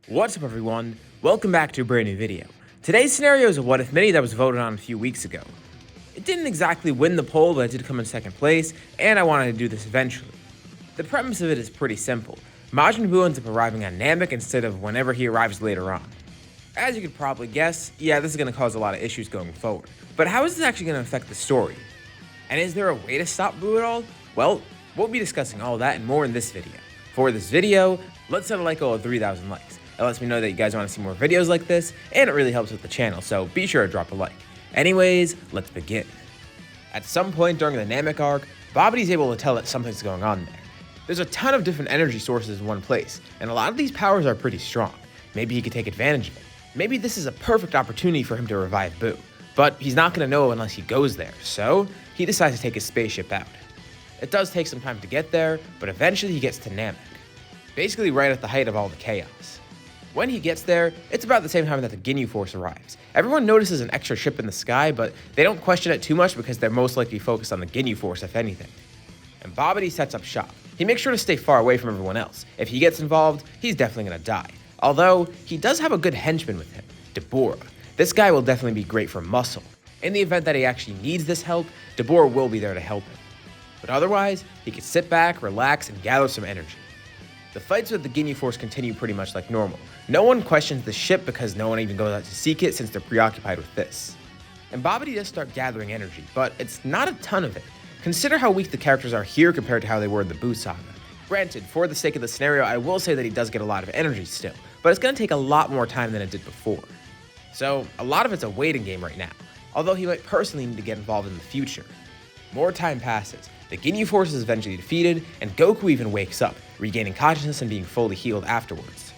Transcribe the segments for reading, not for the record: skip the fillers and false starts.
What's up everyone, welcome back to a brand new video. Today's scenario is a what if mini that was voted on a few weeks ago. It didn't exactly win the poll, but it did come in second place, and I wanted to do this eventually. The premise of it is pretty simple. Majin BUU ends up arriving on Namek instead of whenever he arrives later on. As you could probably guess, yeah, this is going to cause a lot of issues going forward. But how is this actually going to affect the story? And is there a way to stop BUU at all? Well, we'll be discussing all that and more in this video. For this video, let's set a like goal of 3,000 likes. It lets me know that you guys want to see more videos like this, and it really helps with the channel, so be sure to drop a like. Anyways, let's begin. At some point during the Namek arc, Babidi's able to tell that something's going on there. There's a ton of different energy sources in one place, and a lot of these powers are pretty strong. Maybe he could take advantage of it. Maybe this is a perfect opportunity for him to revive BUU, but he's not going to know unless he goes there, so he decides to take his spaceship out. It does take some time to get there, but eventually he gets to Namek, basically right at the height of all the chaos. When he gets there, it's about the same time that the Ginyu Force arrives. Everyone notices an extra ship in the sky, but they don't question it too much because they're most likely focused on the Ginyu Force, if anything. And Babidi sets up shop. He makes sure to stay far away from everyone else. If he gets involved, he's definitely going to die. Although, he does have a good henchman with him, Dabura. This guy will definitely be great for muscle. In the event that he actually needs this help, Dabura will be there to help him. But otherwise, he can sit back, relax, and gather some energy. The fights with the Ginyu Force continue pretty much like normal. No one questions the ship because no one even goes out to seek it since they're preoccupied with this. And Babidi does start gathering energy, but it's not a ton of it. Consider how weak the characters are here compared to how they were in the BUU saga. Granted, for the sake of the scenario, I will say that he does get a lot of energy still, but it's going to take a lot more time than it did before. So, a lot of it's a waiting game right now, although he might personally need to get involved in the future. More time passes, the Ginyu Force is eventually defeated, and Goku even wakes up, regaining consciousness and being fully healed afterwards.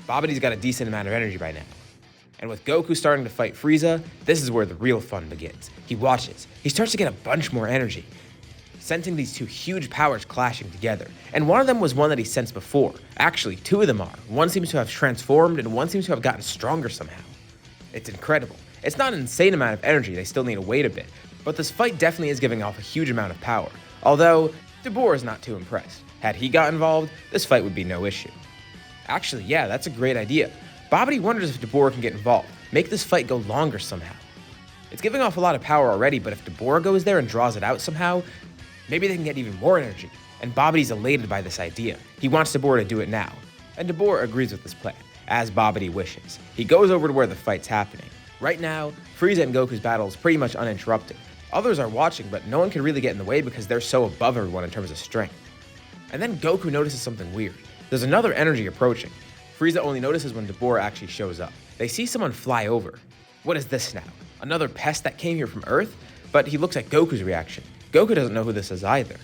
Babidi's got a decent amount of energy by now. And with Goku starting to fight Frieza, this is where the real fun begins. He watches. He starts to get a bunch more energy, sensing these two huge powers clashing together. And one of them was one that he sensed before. Actually, two of them are. One seems to have transformed, and one seems to have gotten stronger somehow. It's incredible. It's not an insane amount of energy, they still need to wait a bit, but this fight definitely is giving off a huge amount of power. Although, Dabura is not too impressed. Had he got involved, this fight would be no issue. Actually, yeah, that's a great idea. Babidi wonders if Dabura can get involved, make this fight go longer somehow. It's giving off a lot of power already, but if Dabura goes there and draws it out somehow, maybe they can get even more energy. And Babidi's elated by this idea. He wants Dabura to do it now. And Dabura agrees with this plan, as Babidi wishes. He goes over to where the fight's happening. Right now, Frieza and Goku's battle is pretty much uninterrupted. Others are watching, but no one can really get in the way because they're so above everyone in terms of strength. And then Goku notices something weird. There's another energy approaching. Frieza only notices when Dabura actually shows up. They see someone fly over. What is this now? Another pest that came here from Earth? But he looks at Goku's reaction. Goku doesn't know who this is either.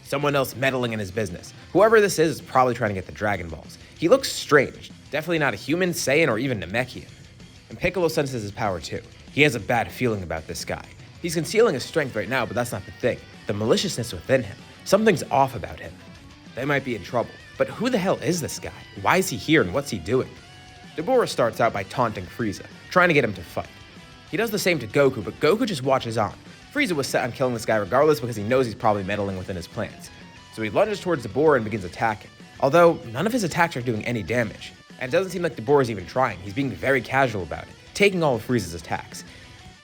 Someone else meddling in his business. Whoever this is probably trying to get the Dragon Balls. He looks strange. Definitely not a human, Saiyan, or even Namekian. And Piccolo senses his power too. He has a bad feeling about this guy. He's concealing his strength right now, but that's not the thing. The maliciousness within him. Something's off about him. They might be in trouble. But who the hell is this guy? Why is he here and what's he doing? Dabura starts out by taunting Frieza, trying to get him to fight. He does the same to Goku, but Goku just watches on. Frieza was set on killing this guy regardless because he knows he's probably meddling within his plans. So he lunges towards Dabura and begins attacking. Although, none of his attacks are doing any damage. And it doesn't seem like Dabura's even trying. He's being very casual about it, taking all of Frieza's attacks.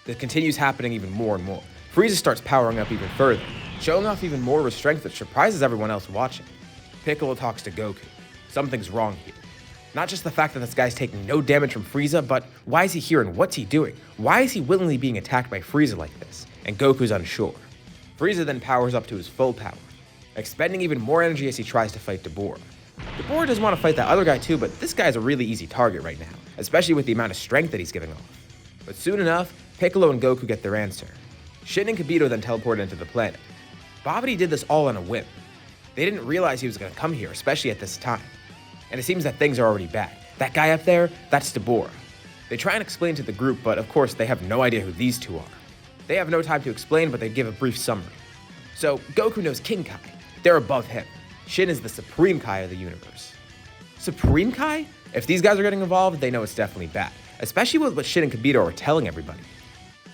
This continues happening even more and more. Frieza starts powering up even further, showing off even more of his strength that surprises everyone else watching. Piccolo talks to Goku. Something's wrong here. Not just the fact that this guy's taking no damage from Frieza, but why is he here and what's he doing? Why is he willingly being attacked by Frieza like this? And Goku's unsure. Frieza then powers up to his full power, expending even more energy as he tries to fight Dabura. Dabura does want to fight that other guy too, but this guy's a really easy target right now, especially with the amount of strength that he's giving off. But soon enough, Piccolo and Goku get their answer. Shin and Kibito then teleported into the planet. Babidi did this all on a whim. They didn't realize he was going to come here, especially at this time. And it seems that things are already bad. That guy up there, that's Dabura. They try and explain to the group, but of course they have no idea who these two are. They have no time to explain, but they give a brief summary. So, Goku knows King Kai. They're above him. Shin is the Supreme Kai of the universe. Supreme Kai? If these guys are getting involved, they know it's definitely bad. Especially with what Shin and Kibito are telling everybody.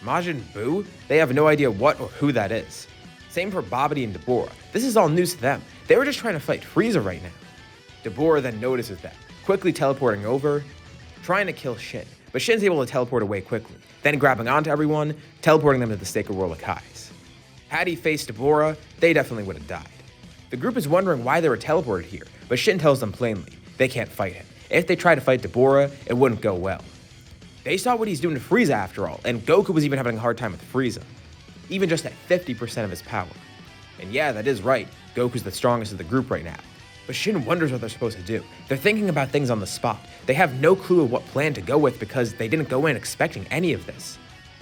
Majin BUU? They have no idea what or who that is. Same for Babidi and Dabura. This is all news to them. They were just trying to fight Frieza right now. Dabura then notices them. quickly teleporting over, trying to kill Shin, but Shin's able to teleport away quickly, then grabbing onto everyone, teleporting them to the Sacred World of Kai's. Had he faced Dabura, they definitely would have died. The group is wondering why they were teleported here, but Shin tells them plainly, they can't fight him. If they try to fight Dabura, it wouldn't go well. They saw what he's doing to Frieza after all, and Goku was even having a hard time with Frieza, even just at 50% of his power. And yeah, that is right, Goku's the strongest of the group right now. But Shin wonders what they're supposed to do. They're thinking about things on the spot. They have no clue of what plan to go with because they didn't go in expecting any of this.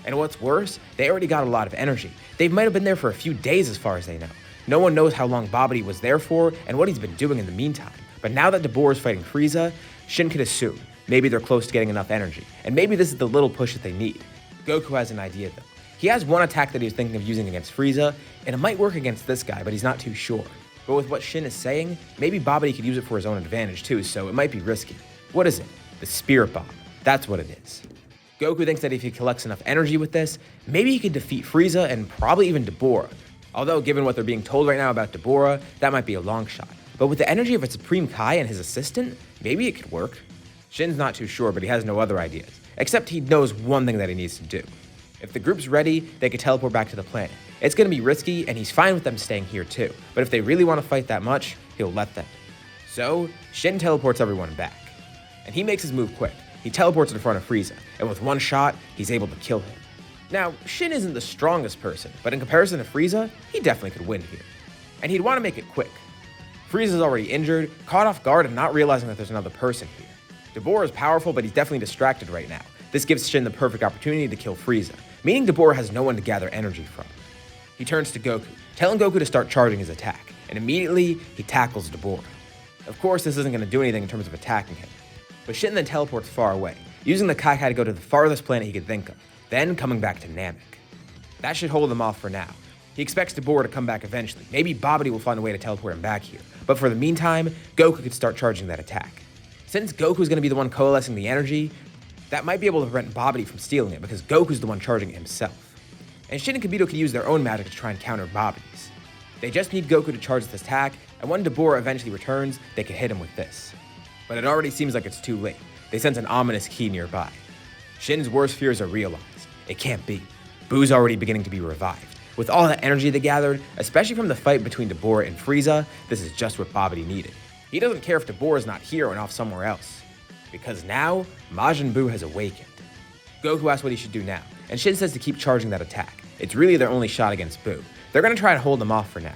And what's worse, they already got a lot of energy. They might have been there for a few days as far as they know. No one knows how long Babidi was there for and what he's been doing in the meantime. But now that Dabura is fighting Frieza, Shin could assume maybe they're close to getting enough energy. And maybe this is the little push that they need. Goku has an idea though. He has one attack that he was thinking of using against Frieza, and it might work against this guy, but he's not too sure. But with what Shin is saying, maybe Babidi could use it for his own advantage too, so it might be risky. What is it? The Spirit Bomb. That's what it is. Goku thinks that if he collects enough energy with this, maybe he could defeat Frieza and probably even Dabura. Although, given what they're being told right now about Dabura, that might be a long shot. But with the energy of a Supreme Kai and his assistant, maybe it could work. Shin's not too sure, but he has no other ideas, except he knows one thing that he needs to do. If the group's ready, they could teleport back to the planet. It's going to be risky, and he's fine with them staying here too. But if they really want to fight that much, he'll let them. So, Shin teleports everyone back. And he makes his move quick. He teleports in front of Frieza, and with one shot, he's able to kill him. Now, Shin isn't the strongest person, but in comparison to Frieza, he definitely could win here. And he'd want to make it quick. Frieza's already injured, caught off guard, and not realizing that there's another person here. Dabura is powerful, but he's definitely distracted right now. This gives Shin the perfect opportunity to kill Frieza, meaning Dabura has no one to gather energy from. He turns to Goku, telling Goku to start charging his attack, and immediately he tackles Dabura. Of course, this isn't going to do anything in terms of attacking him, but Shin then teleports far away, using the Kai to go to the farthest planet he could think of, then coming back to Namek. That should hold him off for now. He expects Dabura to come back eventually. Maybe Babidi will find a way to teleport him back here, but for the meantime, Goku could start charging that attack. Since Goku's going to be the one coalescing the energy, that might be able to prevent Babidi from stealing it because Goku's the one charging it himself. And Shin and Kibito could use their own magic to try and counter Babidi's. They just need Goku to charge this attack, and when Dabura eventually returns, they can hit him with this. But it already seems like it's too late. They sense an ominous key nearby. Shin's worst fears are realized. It can't be. BUU's already beginning to be revived. With all that energy they gathered, especially from the fight between Dabura and Frieza, this is just what Babidi needed. He doesn't care if Dabura's not here and off somewhere else. Because now, Majin BUU has awakened. Goku asks what he should do now, and Shin says to keep charging that attack. It's really their only shot against BUU. They're going to try to hold them off for now.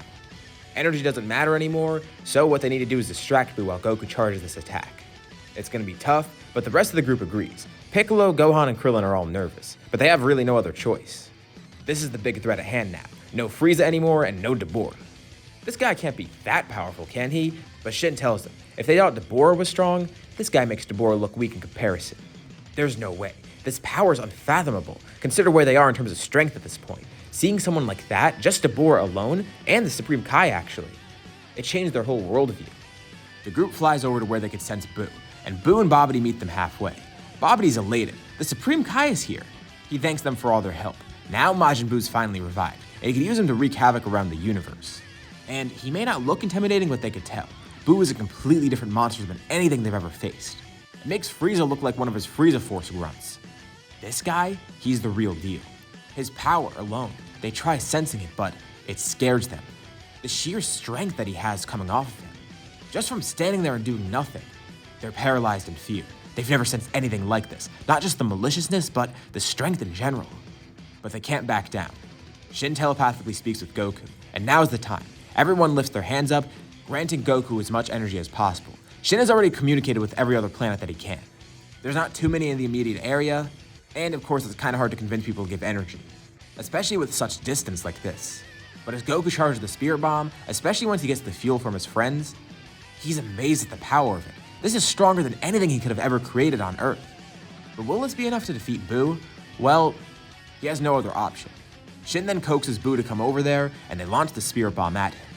Energy doesn't matter anymore, so what they need to do is distract BUU while Goku charges this attack. It's going to be tough, but the rest of the group agrees. Piccolo, Gohan, and Krillin are all nervous, but they have really no other choice. This is the big threat at hand now. No Frieza anymore, and no Dabura. This guy can't be that powerful, can he? But Shin tells them, if they thought Dabura was strong, this guy makes Dabura look weak in comparison. There's no way. This power is unfathomable. Consider where they are in terms of strength at this point. Seeing someone like that, just Dabura alone, and the Supreme Kai actually, it changed their whole worldview. The group flies over to where they could sense BUU, and BUU and Babidi meet them halfway. Babidi's elated. The Supreme Kai is here. He thanks them for all their help. Now Majin BUU's finally revived, and he can use him to wreak havoc around the universe. And he may not look intimidating, but they could tell. BUU is a completely different monster than anything they've ever faced. It makes Frieza look like one of his Frieza Force grunts. This guy, he's the real deal. His power alone, they try sensing it, but it scares them. The sheer strength that he has coming off of him. Just from standing there and doing nothing, they're paralyzed in fear. They've never sensed anything like this. Not just the maliciousness, but the strength in general. But they can't back down. Shin telepathically speaks with Goku, and now's the time. Everyone lifts their hands up, granting Goku as much energy as possible. Shin has already communicated with every other planet that he can. There's not too many in the immediate area, and of course it's kind of hard to convince people to give energy, especially with such distance like this. But as Goku charges the Spirit Bomb, especially once he gets the fuel from his friends, he's amazed at the power of it. This is stronger than anything he could have ever created on Earth. But will this be enough to defeat BUU? Well, he has no other option. Shin then coaxes BUU to come over there, and they launch the Spirit Bomb at him.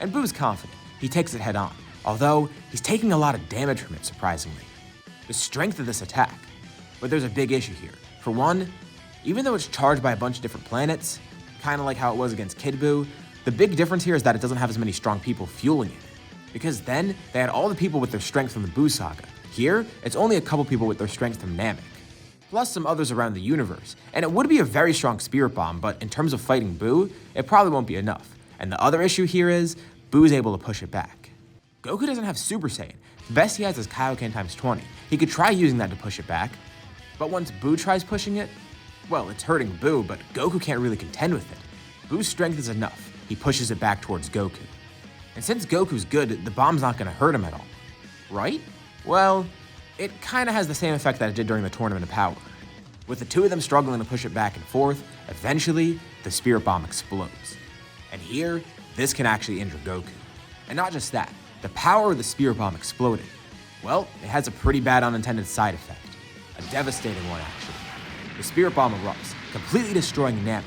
And BUU's confident. He takes it head on, although he's taking a lot of damage from it, surprisingly. The strength of this attack. But there's a big issue here. For one, even though it's charged by a bunch of different planets, kind of like how it was against Kid BUU, the big difference here is that it doesn't have as many strong people fueling it. Because then, they had all the people with their strength from the BUU saga. Here, it's only a couple people with their strength from Namek, plus some others around the universe, and it would be a very strong Spirit Bomb, but in terms of fighting BUU, it probably won't be enough. And the other issue here is, BUU is able to push it back. Goku doesn't have Super Saiyan. The best he has is Kaioken times 20. He could try using that to push it back, but once BUU tries pushing it, well, it's hurting BUU, but Goku can't really contend with it. BUU's strength is enough. He pushes it back towards Goku. And since Goku's good, the bomb's not going to hurt him at all. Right? Well, it kind of has the same effect that it did during the Tournament of Power. With the two of them struggling to push it back and forth, eventually, the Spirit Bomb explodes. And here, this can actually injure Goku. And not just that, the power of the Spirit Bomb exploded. Well, it has a pretty bad unintended side effect. A devastating one, actually. The Spirit Bomb erupts, completely destroying Namek.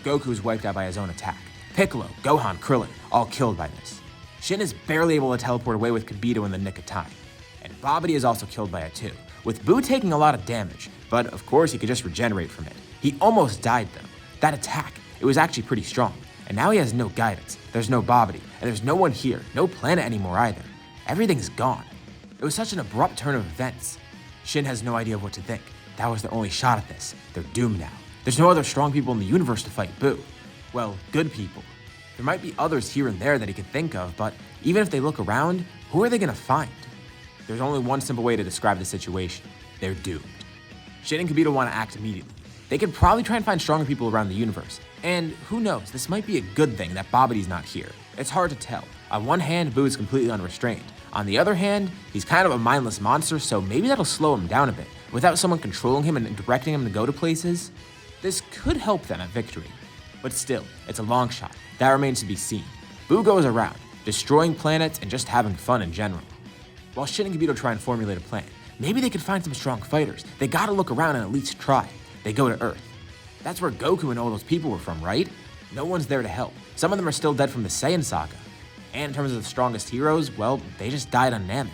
Goku is wiped out by his own attack. Piccolo, Gohan, Krillin, all killed by this. Shin is barely able to teleport away with Kibito in the nick of time. And Babidi is also killed by it too, with BUU taking a lot of damage, but of course he could just regenerate from it. He almost died though. That attack, it was actually pretty strong. And now he has no guidance, there's no Babidi, and there's no one here, no planet anymore either. Everything's gone. It was such an abrupt turn of events. Shin has no idea what to think. That was their only shot at this. They're doomed now. There's no other strong people in the universe to fight BUU. Well, good people. There might be others here and there that he could think of, but even if they look around, who are they gonna find? There's only one simple way to describe the situation. They're doomed. Shin and Kibito want to act immediately. They could probably try and find stronger people around the universe. And who knows, this might be a good thing that Babidi's not here. It's hard to tell. On one hand, BUU is completely unrestrained. On the other hand, he's kind of a mindless monster, so maybe that'll slow him down a bit. Without someone controlling him and directing him to go to places, this could help them at victory. But still, it's a long shot. That remains to be seen. BUU goes around, destroying planets and just having fun in general. While Shin and Kibito try and formulate a plan, maybe they could find some strong fighters. They gotta look around and at least try. They go to Earth. That's where Goku and all those people were from, right? No one's there to help. Some of them are still dead from the Saiyan saga. And in terms of the strongest heroes, well, they just died on Namek.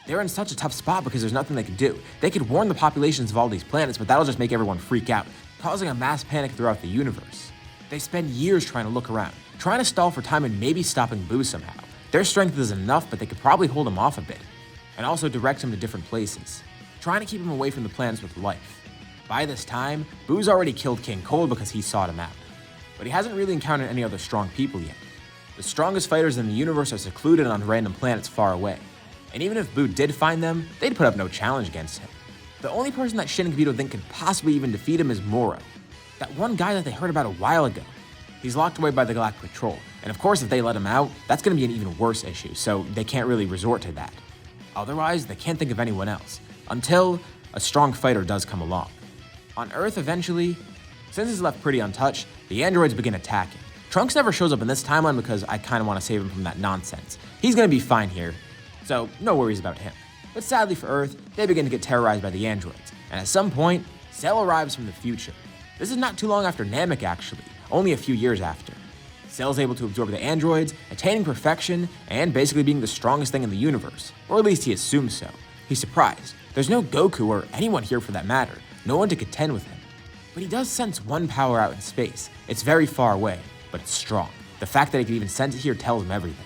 They're in such a tough spot because there's nothing they can do. They could warn the populations of all these planets, but that'll just make everyone freak out, causing a mass panic throughout the universe. They spend years trying to look around, trying to stall for time and maybe stopping BUU somehow. Their strength is enough, but they could probably hold him off a bit, and also direct him to different places, trying to keep him away from the planets with life. By this time, BUU's already killed King Cold because he sought him out, but he hasn't really encountered any other strong people yet. The strongest fighters in the universe are secluded on random planets far away, and even if BUU did find them, they'd put up no challenge against him. The only person that Shin and Kibito think could possibly even defeat him is Moro, that one guy that they heard about a while ago. He's locked away by the Galactic Patrol, and of course if they let him out, that's going to be an even worse issue, so they can't really resort to that. Otherwise, they can't think of anyone else, until a strong fighter does come along. On Earth eventually, since it's left pretty untouched, the androids begin attacking. Trunks never shows up in this timeline because I kind of want to save him from that nonsense. He's going to be fine here, so no worries about him. But sadly for Earth, they begin to get terrorized by the androids, and at some point, Cell arrives from the future. This is not too long after Namek actually, only a few years after. Cell's able to absorb the androids, attaining perfection, and basically being the strongest thing in the universe, or at least he assumes so. He's surprised. There's no Goku or anyone here for that matter, no one to contend with him. But he does sense one power out in space. It's very far away, but it's strong. The fact that he can even sense it here tells him everything.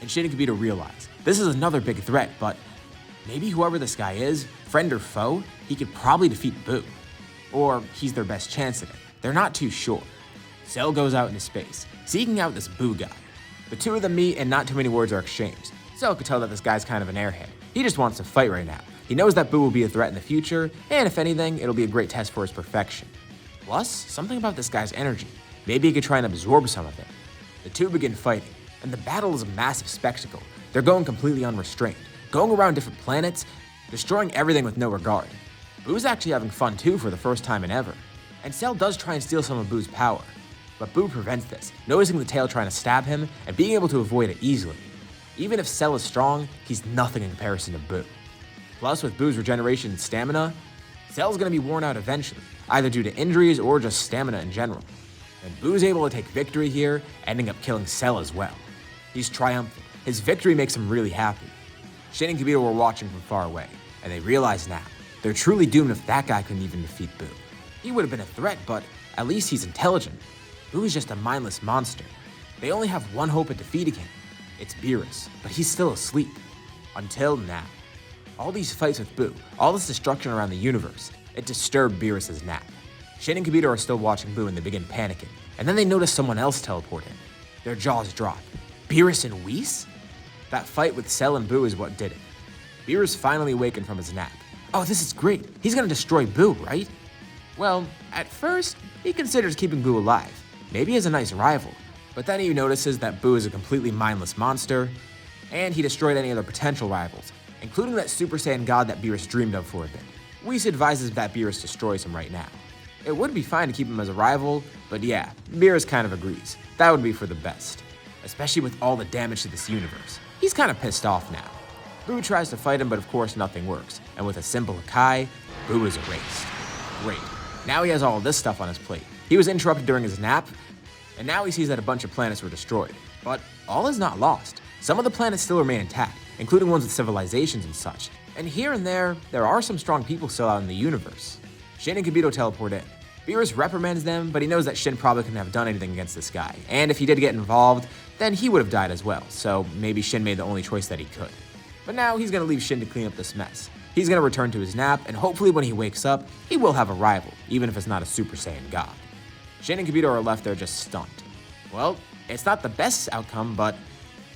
And Shin and Kibito realize, this is another big threat, but maybe whoever this guy is, friend or foe, he could probably defeat BUU. Or he's their best chance at it. They're not too sure. Cell goes out into space, seeking out this BUU guy. The two of them meet and not too many words are exchanged. Cell could tell that this guy's kind of an airhead. He just wants to fight right now. He knows that BUU will be a threat in the future, and if anything, it'll be a great test for his perfection. Plus, something about this guy's energy. Maybe he could try and absorb some of it. The two begin fighting, and the battle is a massive spectacle. They're going completely unrestrained, going around different planets, destroying everything with no regard. BUU's actually having fun too for the first time in ever. And Cell does try and steal some of BUU's power, but BUU prevents this, noticing the tail trying to stab him and being able to avoid it easily. Even if Cell is strong, he's nothing in comparison to BUU. Plus, with BUU's regeneration and stamina, Cell's gonna be worn out eventually, either due to injuries or just stamina in general. And BUU's able to take victory here, ending up killing Cell as well. He's triumphant. His victory makes him really happy. Shin and Kibito were watching from far away, and they realize now, they're truly doomed if that guy couldn't even defeat BUU. He would have been a threat, but at least he's intelligent. BUU is just a mindless monster. They only have one hope at defeating him. It's Beerus, but he's still asleep. Until now. All these fights with BUU, all this destruction around the universe, it disturbed Beerus' nap. Shin and Kibito are still watching BUU and they begin panicking, and then they notice someone else teleport in. Their jaws drop. Beerus and Whis? That fight with Cell and BUU is what did it. Beerus finally awakened from his nap. Oh, this is great. He's gonna destroy BUU, right? Well, at first, he considers keeping BUU alive, maybe as a nice rival. But then he notices that BUU is a completely mindless monster, and he destroyed any other potential rivals, including that Super Saiyan God that Beerus dreamed of for a bit. Whis advises that Beerus destroys him right now. It would be fine to keep him as a rival, but yeah, Beerus kind of agrees. That would be for the best, especially with all the damage to this universe. He's kind of pissed off now. BUU tries to fight him, but of course nothing works, and with a simple Hakai, BUU is erased. Great. Now he has all this stuff on his plate. He was interrupted during his nap, and now he sees that a bunch of planets were destroyed. But all is not lost. Some of the planets still remain intact, including ones with civilizations and such. And here and there are some strong people still out in the universe. Shin and Kibito teleport in. Beerus reprimands them, but he knows that Shin probably couldn't have done anything against this guy. And if he did get involved, then he would have died as well, so maybe Shin made the only choice that he could. But now he's gonna leave Shin to clean up this mess. He's gonna return to his nap, and hopefully when he wakes up, he will have a rival, even if it's not a Super Saiyan God. Shin and Kibito are left there just stunned. Well, it's not the best outcome, but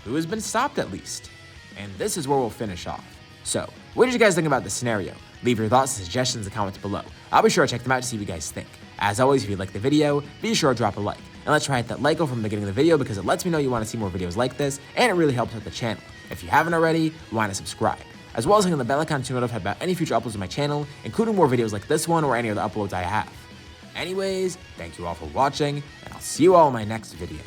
BUU has been stopped at least. And this is where we'll finish off. So, what did you guys think about this scenario? Leave your thoughts and suggestions in the comments below. I'll be sure to check them out to see what you guys think. As always, if you liked the video, be sure to drop a like. And let's try hit that like goal from the beginning of the video because it lets me know you want to see more videos like this, and it really helps out the channel. If you haven't already, why not subscribe? As well as clicking the bell icon to be notified about any future uploads on my channel, including more videos like this one or any other uploads I have. Anyways, thank you all for watching, and I'll see you all in my next video.